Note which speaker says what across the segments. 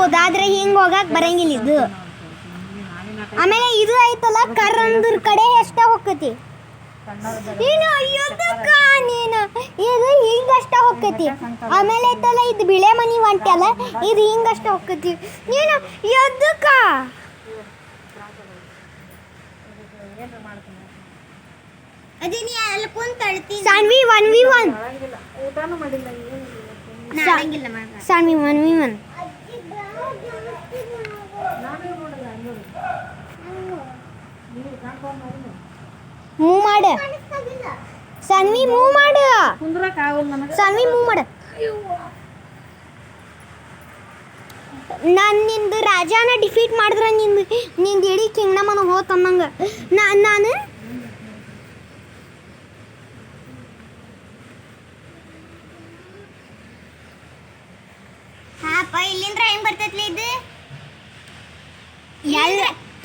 Speaker 1: ಹೋಗ್ಬೋದು ಆದ್ರೆ ಹಿಂಗ್ ಹೋಗಕ್ ಬರಂಗಿಲ್ಲ ಇದು. ಆಮೇಲೆ ಇದು ಐತಲ್ಲ ಕರಂದ್ರ ಕಡೆ ಎಷ್ಟ ಹೋಗ್ತೈತಿ ನೀನು ನೀನು ಇದು ಹಿಂಗಷ್ಟ ಹೋಗ್ತೈತಿ. ಆಮೇಲೆ ಐತಲ್ಲ ಇದು ಬಿಳೆ ಮನಿ ಹೊಂಟಲ್ಲ ಇದು ಹಿಂಗಷ್ಟ ಹೋಗ್ತೈತಿ. ನೀನು ಎದಕ್ಕ ಅದೇ ನೀ ಅಲ್ಲಿ ಕುಂತಳ್ತಿ ಸಾನ್ವಿ 1v1
Speaker 2: ಊಟನೂ ಮಾಡಿಲ್ಲ
Speaker 1: ಸಾನ್ವಿ 1v1 ಮೂವ್ ಮಾಡ ಸಾನ್ವಿ ಮೂವ್ ಮಾಡ ಸಾನ್ವಿ ಮೂವ್ ಮಾಡ. ನಾನು ನಿಂದು ರಾಜಾನ ಡಿಫೀಟ್ ಮಾಡಿದ್ರೆ ನಿಂದು ಇಡೀ ಕಿಂಗ್ಡಮನ ಹೋತ್ ಅನ್ನಂಗ ನಾನು ಹಾಪ ಇಲ್ಲಿಂದ್ರ ಹೆಂಗ್ ಬರ್ತೈತ್ಲಿ ಇದು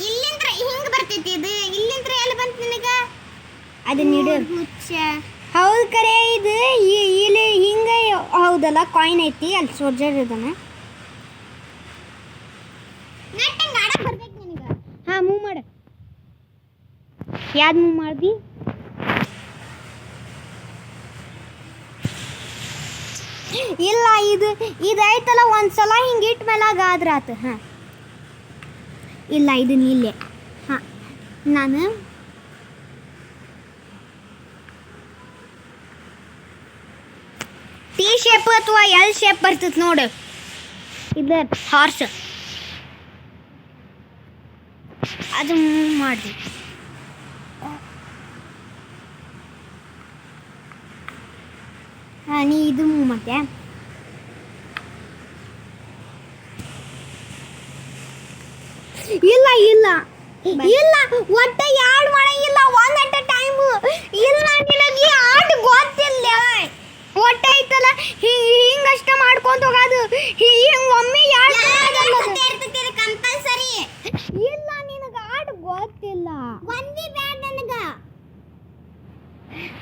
Speaker 1: ಇಲ್ಲಿಂದ್ರ ಹಿಂಗ್ ಬರ್ತೈತಿ ಇದು ಇಲ್ಲಿಂದ್ರ ಎಲ್ಲಿ ಬಂತ ನಿನಗ ಅದನ್ನ ಇಡು ಹೌದು ಕರೆ ಇದು ಇಲ್ಲಿ ಹಿಂಗ ಹೌದಲ್ಲ ಕಾಯಿನ್ ಐತಿ ಅಲ್ಲಿ ಸೋಲ್ಜರ್ ಇದನ್ನ ನೆಟ್ಟಂಗ ಆಡಕ್ ಬರ್ಬೇಕು ನಿನಗ. ಹಾ ಮೂವ್ ಮಾಡ ಯಾವ್ದು ಮೂವ್ ಮಾಡ್ದಿ ಇಲ್ಲ ಇದು ಐತಲ್ಲ ಒಂದ್ಸಲ ಹಿಂಗೆ ಇಟ್ಟ ಮೇಲಾಗ ಆದ್ರ ಆತು. ಹಾಂ ಇಲ್ಲ ಇದನ್ನ ಇಲ್ಲೇ ಹಾಂ ನಾನು ಟಿ ಶೇಪ್ ಅಥವಾ ಎಲ್ ಶೇಪ್ ಬರ್ತೈತೆ ನೋಡು ಇದು ಹಾರ್ಸ್ ಅದು ಮೂವ್ ಮಾಡಿ ಹಾಂ ನೀ ಇದು ಮೂವ್ ಮಾಡ್ತೀಯ. ಇಲ್ಲ ಇಲ್ಲ ಇಲ್ಲ ಒಟ್ಟ ಯಾಡ್ ಮಾಡಂಗಿಲ್ಲ ಒನ್ ಅಟ್ ಅ ಟೈಮ್. ಇಲ್ಲ ನಿನಗೆ ಆಟ ಗೊತ್ತಿಲ್ಲ ಒಟ್ಟ ಐತಲ್ಲ ಹಿಂಗಷ್ಟ ಮಾಡ್ಕೊಂತ ಹೋಗೋದು ಹಿಂಗ್ ಒಮ್ಮೆ ಯಾಡ್ ಕಂಪಲ್ಸರಿ. ಇಲ್ಲ ನಿನಗೆ ಆಟ ಗೊತ್ತಿಲ್ಲ ಒಂದೇ ಬ್ಯಾಡ್ ನನಗ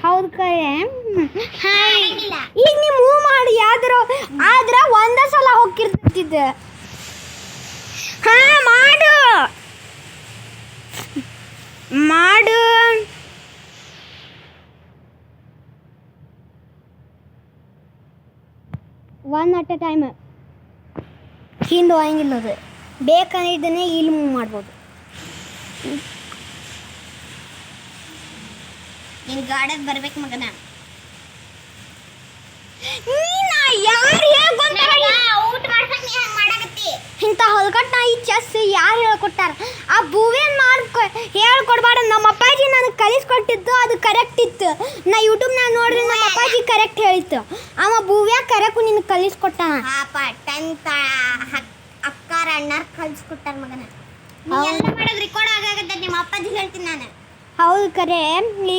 Speaker 1: ಹೌದು ಕರೆ. ಈಗ ನೀ ಮೂವ್ ಮಾಡಿ ಆದ್ರ ಒಂದ ಸಲ ಹೋಗಿರ್ತಿದ್ದ. ಹಾ ಮಾಡು ಮಾಡು ಒನ್ ಅಟ್ ಅ ಟೈಮ್ ಹಿಂದೆ ಹೋಗಂಗಿಲ್ಲ ಅದು ಬೇಕಂದಿದ್ದನ್ನೇ ಇಲ್ಲಿ ಮೂವ್ ಮಾಡ್ಬೋದು. ನೀನು ಗಾರ್ಡನ್ ಬರ್ಬೇಕು ಮಗನ. ಇಂಥ ಹೊಲ್ಕಟ್ ನಾ ಈ ಚೆಸ್ ಯಾರು ಹೇಳ್ಕೊಟ್ಟಾರ ಆ ಭೂವೇನ್ ಹೇಳ್ಕೊಡ್ಬಾರ್ದು. ನಮ್ಮ ಅಪ್ಪಾಜಿ ನನಗೆ ಕಲಿಸ್ಕೊಟ್ಟಿದ್ದು ಅದು ಕರೆಕ್ಟ್ ಇತ್ತು. ನಾ ಯೂಟ್ಯೂಬ್ನಾಗ ನೋಡ್ರಿ ನಮ್ಮ ಅಪ್ಪಾಜಿ ಕರೆಕ್ಟ್ ಹೇಳಿತ್ತು. ಅವ ಭೂವ್ಯಾ ಕರೆಕ್ಟ್ ನಿನಗೆ ಕಲಿಸ್ಕೊಟ್ಟಾನ. ಅಕ್ಕಾರ ಅಣ್ಣಾರ್ ಕಲಿಸ್ಕೊಟ್ಟಾರ ಮಗನ. ಎಲ್ಲ ಮಾಡೋದು ರೆಕಾರ್ಡ್ ಆಗಾಗತ್ತೆ ನಿಮ್ಮ ಅಪ್ಪಾಜಿ ಹೇಳ್ತೀನಿ ನಾನು. ಹೌದು ಕರೆ.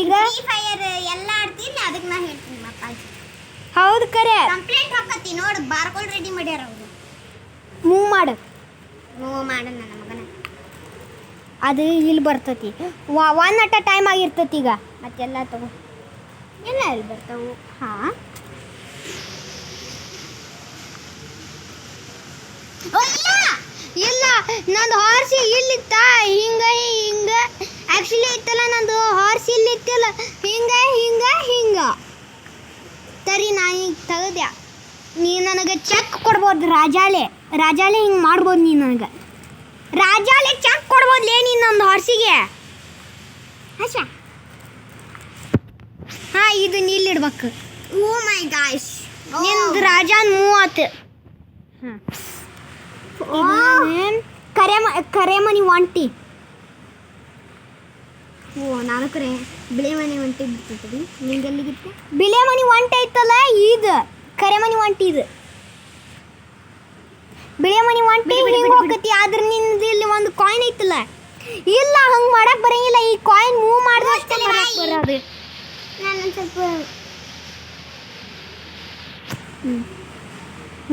Speaker 1: ಈಗ ಫ್ರೀ ಫೈರ್ ಎಲ್ಲ ಆಡ್ತೀನಿ ಅದಕ್ಕೆ ನಾ ಹೇಳ್ತೀನಿ ನಿಮ್ಮ ಅಪ್ಪಾಜಿ. ಹೌದು ಕರೆ. ಕಂಪ್ಲೇಂಟ್ ಹಾಕತ್ತಿ ನೋಡು ಬಾರ್ಕೋಲ್ ರೆಡಿ ಮಾಡ್ಯಾರ ಅವರು. ಮೂವ್ ಮಾಡು ನನ್ನ ಮಗನ ಅದು ಇಲ್ಲಿ ಬರ್ತತಿ ಒನ್ ಅಟ್ ಅ ಟೈಮ್ ಆಗಿರ್ತತಿ. ಈಗ ಮತ್ತೆಲ್ಲ ತಗೋ ಎಲ್ಲ ಇಲ್ಲಿ ಬರ್ತಾವು. ಹಾಂ ಇಲ್ಲ ನಂದು ಹಾರ್ಸಿ ಇಲ್ಲಿತ್ತ ಹಿಂಗೆ ಆ್ಯಕ್ಚುಲಿ ಇತ್ತಲ್ಲ ನಂದು ಹಾರ್ಸಿ ಇಲ್ಲಿತ್ತಿಲ್ಲ ಹಿಂಗೆ ಸರಿ ನಾನು ಈಗ ತೆಗೆದ್ಯಾ. ನೀ ನನಗೆ ಚೆಕ್ ಕೊಡ್ಬೋದು ರಾಜಾಲೆ ಹಿಂಗೆ ಮಾಡ್ಬೋದು. ನೀನು ನನಗೆ ರಾಜಾಲೆ ಚೆಕ್ ಕೊಡ್ಬೋದ್ಲೇ ನೀನು ನಂದು ಹಾರ್ಸಿಗೆ. ಅಚ್ಚಾ ಹಾಂ ಇದು ನೀಲ್ಲಿಡ್ಬೇಕು. ಓ ಮೈ ಗಾಯ್ಸ್ ನಿಂದು ರಾಜಾನ್ ಮೂವತ್ತು. ಹಾಂ ಕರೆ ಮನಿ ಒಂಟಿ. ಓ ನಾನು ಬಿಳೆ ಮನೆ ಒಂಟಿ ಬಿಡ್ತೈತಿ. ನಿಂಗೆಲ್ಲಿಗಿತ್ತು ಬಿಳೆ ಮನೆ ಒಂಟಿ ಐತಲ್ಲ ಇದು ಕರೆ ಮನೆ ಒಂಟಿ. ಇದು ಬಿಳೆ ಮನೆ ಒಂಟಿ ಹಿಂಗೆ ಹೋಗತಿ. ಆದ್ರೆ ನಿಂದು ಇಲ್ಲಿ ಒಂದು ಕಾಯಿನ್ ಐತಲ್ಲ ಇಲ್ಲ ಹಂಗೆ ಮಾಡಕ್ ಬರಂಗಿಲ್ಲ. ಈ ಕಾಯಿನ್ ಮೂವ್ ಮಾಡಿದಷ್ಟೇ ಬರೋದು. ನಾನು ಸ್ವಲ್ಪ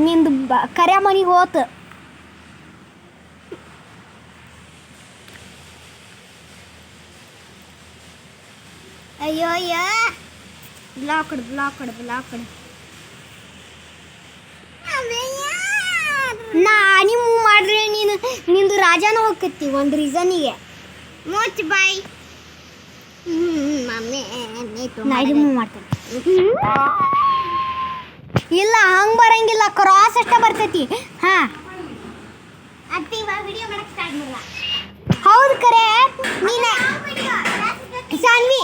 Speaker 1: ನಿಂದು ಕರೆ ಮನೆಗೆ ಹೋತು. ಅಯ್ಯೋ ಬ್ಲಾಕ್ ಕೊಡು. ನಾ ನೀವು ನಿಂದು ರಾಜಾನ ಹೋಗ್ತೈತಿ ಒಂದು ರೀಸನಿಗೆ. ಮುಚ್ಚ ಬಾಯ್. ಮಮ್ಮಿ ನಾ ಇದು ಮೂವ್ ಮಾಡ್ತೇನೆ. ಇಲ್ಲ ಹಂಗೆ ಬರಂಗಿಲ್ಲ, ಕ್ರಾಸ್ ಅಷ್ಟ ಬರ್ತೈತಿ. ಹಾಂ ಅತ್ತಿ ಇವಾಗ ವಿಡಿಯೋ ಮಾಡಕ್ಕೆ ಸ್ಟಾರ್ಟ್ ಮಾಡಲ್ಲ. ಹೌದು ಕರೆ ನೀನು ಸಾನ್ವಿ.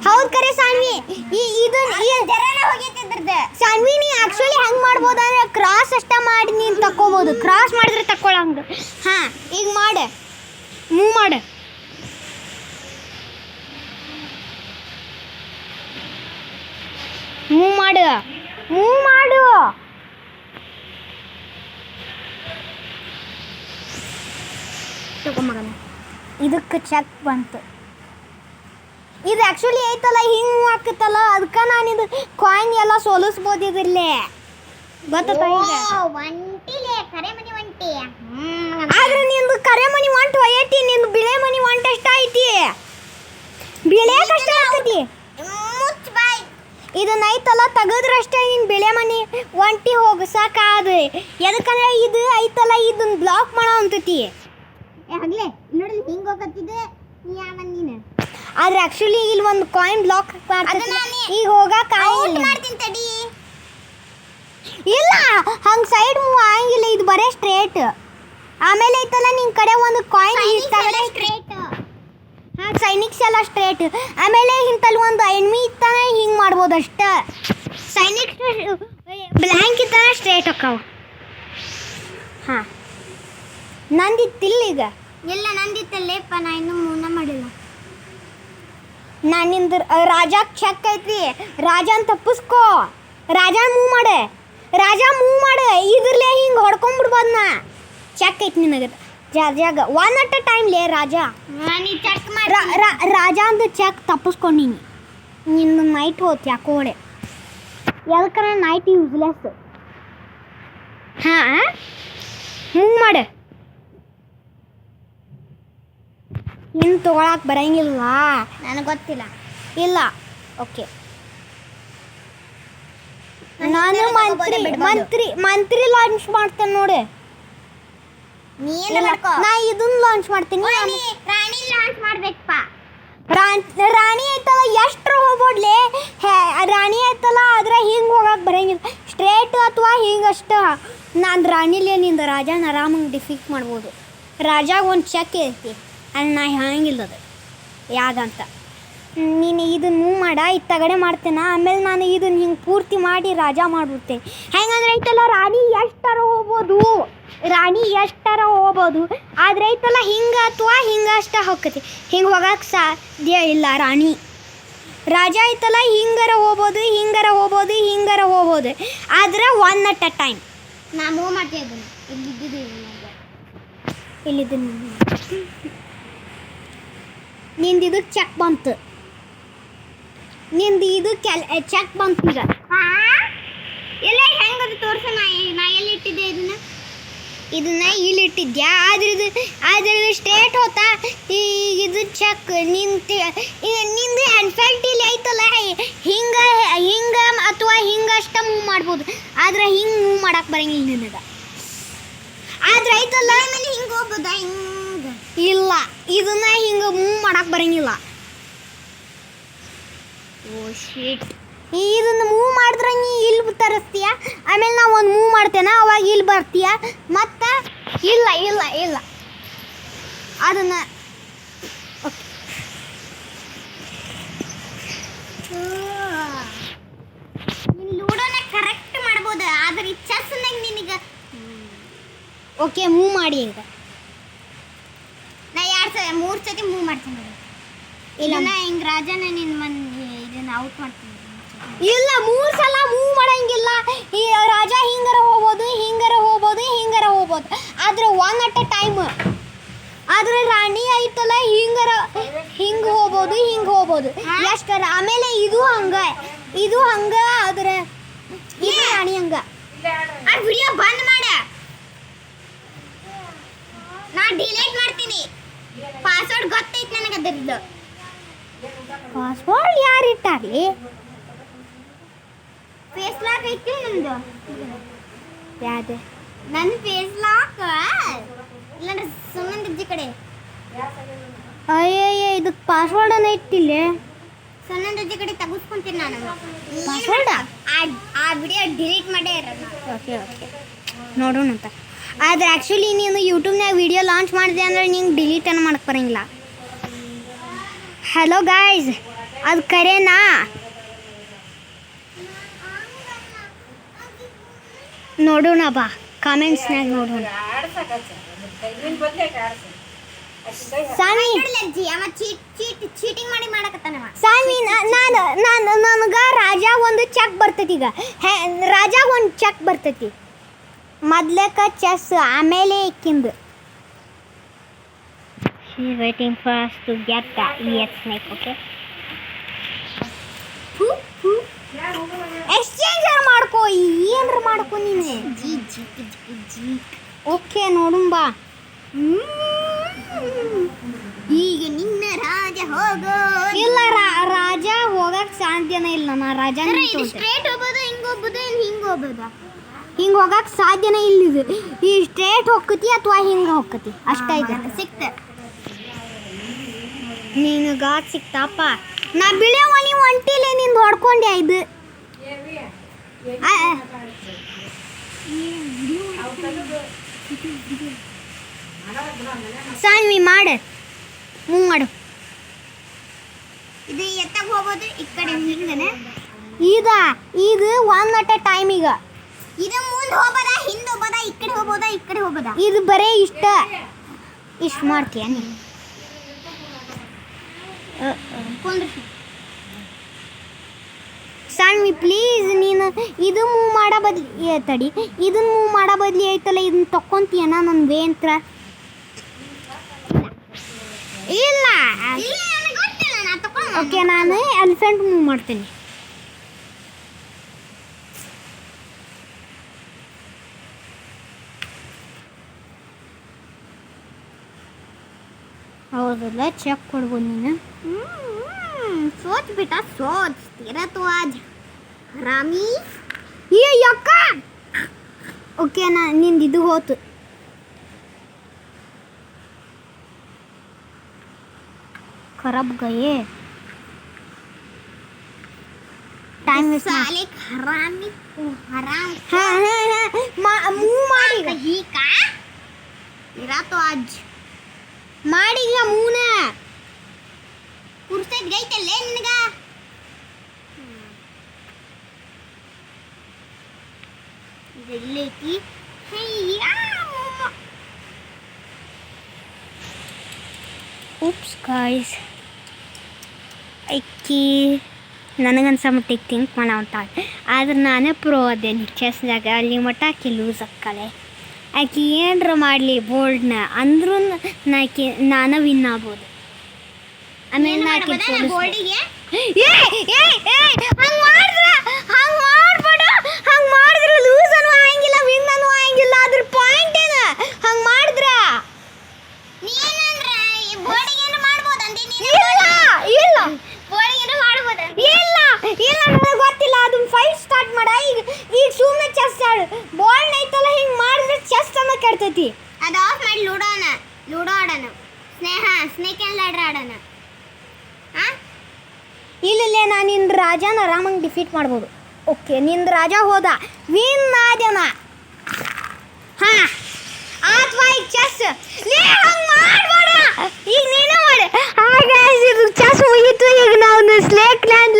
Speaker 1: ಹೌದು ಕರೆ ಸಾನ್ವಿ. ಇದು ಸಾನ್ವಿ ನೀ ಆಕ್ಚುಲಿ ಹೆಂಗೆ ಮಾಡ್ಬೋದು ಅಂದ್ರೆ ಕ್ರಾಸ್ ಅಷ್ಟ ಮಾಡಿ ನೀನು ತಕ್ಕೋಬೋದು. ಕ್ರಾಸ್ ಮಾಡಿದ್ರೆ ತಕ್ಕೊಳ್ಳಂಗೆ. ಹಾಂ ಈಗ ಮಾಡು, ಮೂವ್ ಮಾಡು. ಮೂವ್ ಮಾಡು, ಮೂವ್ ಮಾಡು. ತಗೊಂಬಗನ ಇದಕ್ಕೆ ಚೆಕ್ ಬಂತು. ಇದು ಆ್ಯಕ್ಚುಲಿ ಐತಲ್ಲ ಹಿಂಗೆ ಮೂವ್ ಹಾಕತ್ತಲ್ಲ, ಅದಕ್ಕೆ ನಾನು ಇದು ಕಾಯಿನ್ ಎಲ್ಲ ಸೋಲಿಸ್ಬೋದು ಇದ್ರಲ್ಲೇ. ಗೊತ್ತಪ್ಪ ಆದ್ರೆ ನಿಂದು ಕರೆ ಮನಿ ಒಂಟು ಒಯ್ಯತಿ, ನಿಂದು ಬಿಳೆ ಮನಿ ಒಂಟು ಎಷ್ಟ ಐತಿ? ಬಿಳೆ ಕಷ್ಟ ಆಗ್ತೈತಿ. ಇದನ್ನ ಐತಲ್ಲ ತೆಗೆದ್ರಷ್ಟೇ ನಿನ್ನ ಬಿಳೆ ಮನಿ ಒಂಟಿ ಹೋಗಸಾಕಾದ. ಎದಕ್ಕಂದ್ರೆ ಇದು ಐತಲ್ಲ ಇದನ್ನ ಬ್ಲಾಕ್ ಮಾಡೋ ಅಂತೈತಿ. ಆಗ್ಲೇ ನೋಡಲಿ ಹಿಂಗೆ ಹೋಗತ್ತಿದೆ ನೀನು. ಆದ್ರೆ ಆಕ್ಚುಲಿ ಇಲ್ಲಿ ಒಂದು ಕಾಯಿನ್ ಬ್ಲಾಕ್ ಈಗ ಹೋಗಕ್ಕೆ ಮಾಡ್ತೀನಿ. ಇಲ್ಲ ಹಂಗೆ ಸೈಡ್ ಮೂವ್ ಆಗಂಗಿಲ್ಲ, ಇದು ಬರೇ ಸ್ಟ್ರೇಟ್. ಆಮೇಲೆ ಐತಲ್ಲ ನಿನ್ನ ಕಡೆ ಒಂದು ಕಾಯಿನ್ ಸ್ಟ್ರೇಟ್. ಹಾಂ ಸೈನಿಕ್ಸ್ ಎಲ್ಲ ಸ್ಟ್ರೇಟ್. ಆಮೇಲೆ ಇಂತಲ್ಲಿ ಒಂದು ಎನ್ಮಿ ಇತ್ತಾನೆ ಹಿಂಗೆ ಮಾಡ್ಬೋದು ಅಷ್ಟ. Sainiks blank ಇತ್ತಾನೆ straight ಅಕ್ಕವ. ಹಾಂ ನಂದಿತ್ತಿಲ್ಲ ಈಗ. ಎಲ್ಲ ನಂದಿತ್ತಲ್ಲೇಪ್ಪ, ನಾ ಇನ್ನೂ ಮೂನ ಮಾಡಿಲ್ಲ. ನಾನು ನಿಂದು ರಾಜಾಕ್ ಚೆಕ್ ಐತಿ. ರಾಜಾನ್ ತಪ್ಪಿಸ್ಕೋ. ರಾಜಾ ಮೂವ್ ಮಾಡೆ, ರಾಜಾ ಮೂವ್ ಮಾಡೆ. ಇದ್ರಲ್ಲೇ ಹಿಂಗೆ ಹೊಡ್ಕೊಂಡ್ಬಿಡ್ಬೋದು. ನಾ ಚೆಕ್ ಐತಿ ನಿನಗೆ ಜಾಗ ಒನ್ ಅಟ್ ಅ ಟೈಮ್ ಲೇ ರಾಜ. ಚೆಕ್ ಮಾಡಿ ರಾಜಾ ಅಂದು ಚೆಕ್ ತಪ್ಪಿಸ್ಕೊಂಡೀನಿ. ನಿಂದು ನೈಟ್ ಹೋತ್ ಯಾಕೋ ಹೊಡೆ. ಯಾಕಂದ್ರೆ ನೈಟ್ ಯೂಸ್ಲೆಸ್. ಹಾಂ ಮೂವ್ ಮಾಡೆ. ಇನ್ನು ತೊಗೊಳಕ್ಕೆ ಬರಂಗಿಲ್ಲ ನನಗೆ ಗೊತ್ತಿಲ್ಲ. ಇಲ್ಲ ಓಕೆ ನಾನು ಮಂತ್ರಿ ಲಾಂಚ್ ಮಾಡ್ತೇನೆ ನೋಡಿ. ನಾ ಇದನ್ನ ಲಾಂಚ್ ಮಾಡ್ತೀನಿ. ರಾಣಿ ಲಾಂಚ್ ಮಾಡ್ಬೇಕಪ್ಪ. ರಾಣಿ ಐತಲ್ಲ ಎಷ್ಟ್ರ ಹೋಗ್ಬೋಡ್ಲಿ. ರಾಣಿ ಐತಲ್ಲ ಆದ್ರೆ ಹಿಂಗೆ ಹೋಗಕ್ಕೆ ಬರಂಗಿಲ್ಲ, ಸ್ಟ್ರೇಟ್ ಅಥವಾ ಹಿಂಗಷ್ಟ. ನಾನು ರಾಣಿಲೇ ನಿಂದ ರಾಜನ ಆರಾಮಾಗಿ ಡಿಫೀಟ್ ಮಾಡ್ಬೋದು. ರಾಜಾಗ ಒಂದು ಚೆಕ್ ಐತಿ, ಅಲ್ಲಿ ನಾ ಹೇಳಂಗಿಲ್ಲ ಅದು ಯಾವ್ದಂತ. ನೀನು ಇದನ್ನು ಮೂವ್ ಮಾಡ, ಇದು ತಗಡೆ ಮಾಡ್ತೇನೆ. ಆಮೇಲೆ ನಾನು ಇದನ್ನು ಹಿಂಗೆ ಪೂರ್ತಿ ಮಾಡಿ ರಾಜ ಮಾಡಿಬಿಡ್ತೇನೆ. ಹೆಂಗಂದ್ರೆ ಐತಲ್ಲ ರಾಣಿ ಎಷ್ಟರ ಹೋಗ್ಬೋದು. ಆದರೆ ಐತಲ್ಲ ಹಿಂಗೆ ಅಥವಾ ಹಿಂಗೆ ಅಷ್ಟ ಹೋಗ್ತೈತಿ, ಹಿಂಗೆ ಹೋಗಕ್ಕೆ ಸಾಧ್ಯ ಇಲ್ಲ. ರಾಜ ಐತಲ್ಲ ಹಿಂಗಾರ ಹೋಗ್ಬೋದು, ಆದರೆ ಒನ್ ಅಟ್ ಅ ಟೈಮ್. ನಾ ಮೂವ್ ಮಾಡ್ತೇವೆ ಅದನ್ನು. ಇಲ್ಲಿದ್ದು ನಿಂದು ಇದು ಚೆಕ್ ಬಂತು. ನಿಂದು ಇದು ಚೆಕ್ ಬಂತು. ಈಗ ಎಲ್ಲ ಹೆಂಗದು ತೋರಿಸು. ನಾ ಎಲ್ಲಿ ಇಟ್ಟಿದ್ದೆ ಇದನ್ನ ಇಲ್ಲಿ ಇಟ್ಟಿದ್ಯಾ? ಆದ್ರೆ ಇದು ಸ್ಟ್ರೇಟ್ ಹೋತಾ. ಈಗ ಇದು ಚೆಕ್ ನಿಂದು ಎನ್ಫೆಲ್ಟ್ ಇಲ್ಲಿ ಐತಲ್ಲ ಹಿಂಗೆ ಅಥವಾ ಹಿಂಗಷ್ಟ ಮೂವ್ ಮಾಡ್ಬೋದು. ಆದ್ರೆ ಹಿಂಗೆ ಮೂವ್ ಮಾಡಕ್ಕೆ ಬರಂಗಿಲ್ಲ ನಿನಗೆ. ಆದ್ರೆ ಐತಲ್ಲ ಹಿಂಗೆ ಹೋಗ್ಬೋದಾ? ಹಿಂಗೆ ಇಲ್ಲ, ಇದನ್ನ ಹಿಂಗೆ ಮೂವ್ ಮಾಡಕ್ಕೆ ಬರಂಗಿಲ್ಲ. ಓ ಶಿಟ್. ಇದನ್ನು ಮೂವ್ ಮಾಡಿದ್ರೆ ನೀ ಇಲ್ಲಿ ತರಿಸ್ತೀಯ. ಆಮೇಲೆ ನಾವು ಒಂದು ಮೂವ್ ಮಾಡ್ತೇನೆ, ಅವಾಗ ಇಲ್ಲಿ ಬರ್ತೀಯ. ಮತ್ತು ಇಲ್ಲ ಅದನ್ನು ಓಕೆ. ನೀನು ಲೂಡೋನ ಕರೆಕ್ಟ್ ಮಾಡ್ಬೋದು, ಆದರೆ ಚೆಸ್ನಾಗ ನಿನಗೆ ಓಕೆ ಮೂವ್ ಮಾಡಿ. ಈಗ ನಾ 3 ಸತಿ ಮೂವ್ ಮಾಡ್ತೀನಿ. ಇಲ್ಲ ಹಿಂಗೆ ರಾಜನ ಇದನ್ನು ಔಟ್ ಮಾಡ್ತೀನಿ. ಇಲ್ಲ 3 ಸಲ ಮೂವ್ ಮಾಡಂಗಿಲ್ಲ. ಈ ರಾಜ ಹಿಂಗಾರ ಹೋಗ್ಬೋದು, ಆದ್ರೆ ಒನ್ ಅಟ್ ಅ ಟೈಮ್. ಆದ್ರೆ ರಾಣಿ ಐತಲ್ಲ ಹಿಂಗೆ ಹೋಗ್ಬೋದು ಎಷ್ಟರ. ಆಮೇಲೆ ಇದು ಹಂಗ ಆದ್ರೆ ಇದು ರಾಣಿ ಹಂಗ. ಆ ವಿಡಿಯೋ ಬಂದ್ ಮಾಡ, ನಾ ಡಿಲೀಟ್ ಮಾಡ್ತೀನಿ. ಪಾಸ್ವರ್ಡ್ ಗೊತ್ತೈತಿ ನನಗೆ ಅದರದ್ದು. ಪಾಸ್ವರ್ಡ್ ಯಾರು ಇಟ್ಟಾರ್ಲಿ? ಫೇಸ್ ಲಾಕ್ ಐತಿ ನಂದು. ಯಾವ್ದು ನನ್ನ ಫೇಸ್ ಲಾಕ್ ಇಲ್ಲಾಂದ್ರೆ ಸುಮ್ಮನೆ ಕಡೆ
Speaker 2: ಅಯ್ಯಯ್ಯ ಇದಕ್ಕೆ ಪಾಸ್ವರ್ಡ್ ಅನ್ನ ಇಟ್ಟಿಲ್ಲ.
Speaker 1: ಸೊನ್ನಂದ ಕಡೆ ತೆಗೆಸ್ಕೊಂತೀನಿ ನಾನು
Speaker 2: ಪಾಸ್ವರ್ಡ
Speaker 1: ಆ ವಿಡಿಯೋ ಡಿಲೀಟ್ ಮಾಡೇ ಇರೋದು.
Speaker 2: ಓಕೆ ನೋಡೋಣ ಅಂತ. ಆದರೆ ಆ್ಯಕ್ಚುಲಿ ನೀನು ಯೂಟ್ಯೂಬ್ನಾಗ ವಿಡಿಯೋ ಲಾಂಚ್ ಮಾಡಿದೆ ಅಂದ್ರೆ ನಿಂಗೆ ಡಿಲೀಟನ್ನು ಮಾಡಕ್ಕೆ ಬರೋಂಗಿಲ್ಲ. ಹಲೋ ಗಾಯ್ಸ್, ಅದು ಕರೆನಾ? ನೋಡೋಣ ಬಾ, ಕಾಮೆಂಟ್ಸ್ನಾಗ ನೋಡೋಣ. ಸಾಮಿ
Speaker 1: ಚೀಟಿಂಗ್ ಮಾಡಿ ಮಾಡಕತ್ತಾನವ.
Speaker 2: ಸಾಮಿ ನನಗೆ ರಾಜಾಗ ಒಂದು ಚೆಕ್ ಬರ್ತೈತಿ. ಈಗ ರಾಜಾಗ ಒಂದು ಚೆಕ್ ಬರ್ತೈತಿ. ಮೊದ್ಲಕ್ಕ ಚೆಸ್, ಆಮೇಲೆ ಇಕ್ಕಿಂದು. She waiting for us to get snake. Okay, exchange ಮಾಡ್ಕೋ, ಏನ್ರ ಮಾಡ್ಕೋ ನೀನು. ಓಕೆ ನೋಡುಂ ಬಾ.
Speaker 1: ಈಗ ನಿನ್ನ ರಾಜ ಹೋಗೋ.
Speaker 2: ಇಲ್ಲ, ರಾಜ ಹೋಗಕ್ಕೆ ಸಾಧ್ಯನೇ ಇಲ್ಲ. ನಾ ರಾಜ
Speaker 1: ಸ್ಟ್ರೇಟ್ ಹೋಗ್ಬೋದು, ಹಿಂಗೆ ಹೋಗ್ಬೋದು, ಹಿಂಗೆ ಹೋಗ್ಬೋದಾ?
Speaker 2: ಹಿಂಗೆ ಹೋಗಕ್ಕೆ ಸಾಧ್ಯನೇ ಇಲ್ಲ. ಈ ಸ್ಟ್ರೇಟ್ ಹೋಗ್ಕತಿ ಅಥವಾ ಹಿಂಗೆ ಹೋಗ್ಕತಿ ಅಷ್ಟೇ. ಇದೆ
Speaker 1: ಸಿಕ್ತ
Speaker 2: ನಿನಗ ಸಿಕ್ತಪ್ಪ. ನಾ ಬಿಳೆ ಮನಿ ಒಂಟಿಲ್ಲ, ನಿಂದು ಹೊಡ್ಕೊಂಡೆ. ಇದು ಸಾನ್ವಿ ಮಾಡು, ಮೂವ್ ಮಾಡು.
Speaker 1: ಇದು ಎತ್ತಾಗ ಹೋಗ್ಬೋದು, ಈ ಕಡೆ ಹಿಂಗನೆ.
Speaker 2: ಇದು ಒನ್ ಅಟ್ ಎ ಟೈಮ್. ಈಗ
Speaker 1: ಇದು ಮುಂದೆ ಹೋಗ್ಬೋದಾ, ಹಿಂದೆ ಹೋಗ್ಬೋದಾ, ಈ ಕಡೆ ಹೋಗ್ಬೋದಾ, ಈ ಕಡೆ ಹೋಗ್ಬೋದಾ?
Speaker 2: ಇದು ಬರೀ ಇಷ್ಟು ಮಾಡ್ತೀಯ ನೀನು. ಸಾನ್ವಿ ಪ್ಲೀಸ್, ನೀನು ಇದು ಮೂವ್ ಮಾಡೋ ಬದ್ಲಿ ತಡಿ, ಇದನ್ನ ಮೂವ್ ಮಾಡೋ ಬದ್ಲಿ ಐತಲ್ಲ, ಇದನ್ನ ತಕ್ಕೊಂತೀಯನ ನನ್ನ ವೇಂತ್ರ? ಇಲ್ಲ, ಓಕೆ, ನಾನು ಎಲಿಫೆಂಟ್ ಮೂವ್ ಮಾಡ್ತೀನಿ. ಹೌದಲ್ಲ, ಚೆಕ್ ಕೊಡ್ಬೋದು ನೀನು.
Speaker 1: सोच बेटा सोच, तेरा तो आज हरामी.
Speaker 2: ये यक्का ಓಕೆ, ನಿಂದು ಇದು ಹೋತು. खराब गए टाइम वेस्ट.
Speaker 1: साले हरामी को हराम.
Speaker 2: हाँ, मूव ಮಾಡಿ
Speaker 1: कहीं का तेरा तो आज
Speaker 2: ಮಾಡಿಲ್ಲ ಮೂನ.
Speaker 1: ಕುರ್ಸೈತ್ ಗೈತಲ್ಲೇ ನಿನಗ. ಇದೆಲ್ಲೈತಿ.
Speaker 2: ಉಪ್ಸ್ ಗಾಯ್ಸ್, ಐಕಿ ನನಗನ್ಸಮಟ್ಟಿಗೆ ಥಿಂಕ್ ಮಾಡಾವಂತಾಳೆ. ಆದ್ರೆ ನಾನೇ ಪ್ರೋ ಅದೇನಿ ಚೆಸ್ನಾಗ. ಅಲ್ಲಿ ಮಟ್ಟ ಆಕಿ ಲೂಸ್ ಅಕ್ಕಳೆ. ಆಕಿ ಏನರ ಮಾಡಲಿ ಬೋಲ್ಡ್ನ ಅಂದ್ರೂ ನಾನು ವಿನ್ ಆಗ್ಬೋದು. ಆಮೇಲೆ
Speaker 1: ಬೋರ್ಡಿಗೆ
Speaker 2: ಹಂಗೆ ಮಾಡಿದ್ರೆ ಲೂಸ್ ಅನ್ನೋ ಆಗಂಗಿಲ್ಲ, ವಿನ್ ಅನ್ನೋ ಆಗಂಗಿಲ್ಲ. ಅದ್ರ ಪಾಯಿಂಟ್ ಏನು? ಹಂಗೆ ಮಾಡಿದ್ರೆ
Speaker 1: ನೀನಂದ್ರೆ ಬೋರ್ಡಿಗೆ ಏನು ಮಾಡ್ಬೋದು ಅಂದಿ ನೀನು?
Speaker 2: ಇಲ್ಲ
Speaker 1: ಬೋರ್ಡಿಗೆ ಏನು ಮಾಡ್ಬೋದು?
Speaker 2: ಇಲ್ಲ ನನಗೆ ಗೊತ್ತಿಲ್ಲ. ಅದನ್ನ ಫೈಟ್ ಸ್ಟಾರ್ಟ್ ಮಾಡ. ಈಗ ಸುಮ್ಮನೆ ಚೆಸ್ ಆಡು. ಬಾಲ್ ಐತಲ್ಲ, ಹಿಂಗೆ ಮಾಡಿದ್ರೆ ಚೆಸ್ ಅನ್ನ ಕೆಡ್ತೈತಿ.
Speaker 1: ಅದು ಆಫ್ ಮಾಡಿ ಲೂಡೋ ಆಡೋಣ. ಸ್ನೇಕ್ ಆ್ಯಂಡ್ ಲ್ಯಾಡರ್ ಆಡೋಣ.
Speaker 2: ಇಲ್ಲ, ನಾನು ನಿನ್ನ ರಾಜನ ಆರಾಮಾಗಿ ಡಿಫೀಟ್ ಮಾಡ್ಬೋದು. ಓಕೆ, ನಿನ್ನ ರಾಜ ಹೋದ, ವಿನ್ ಆದ್ಯನ. ಹಾಂ, ಅಥವಾ ಈಗ ಚೆಸ್ ಹಂಗೆ ಮಾಡಬೇಡ. ಈಗ ನೀನೇ ಮಾಡು. ಹಾಗೆ ಇದು ಚೆಸ್ ಮುಗೀತು. ಈಗ ನಾವು ಸ್ನೇಕ್ ಲ್ಯಾಂಡ್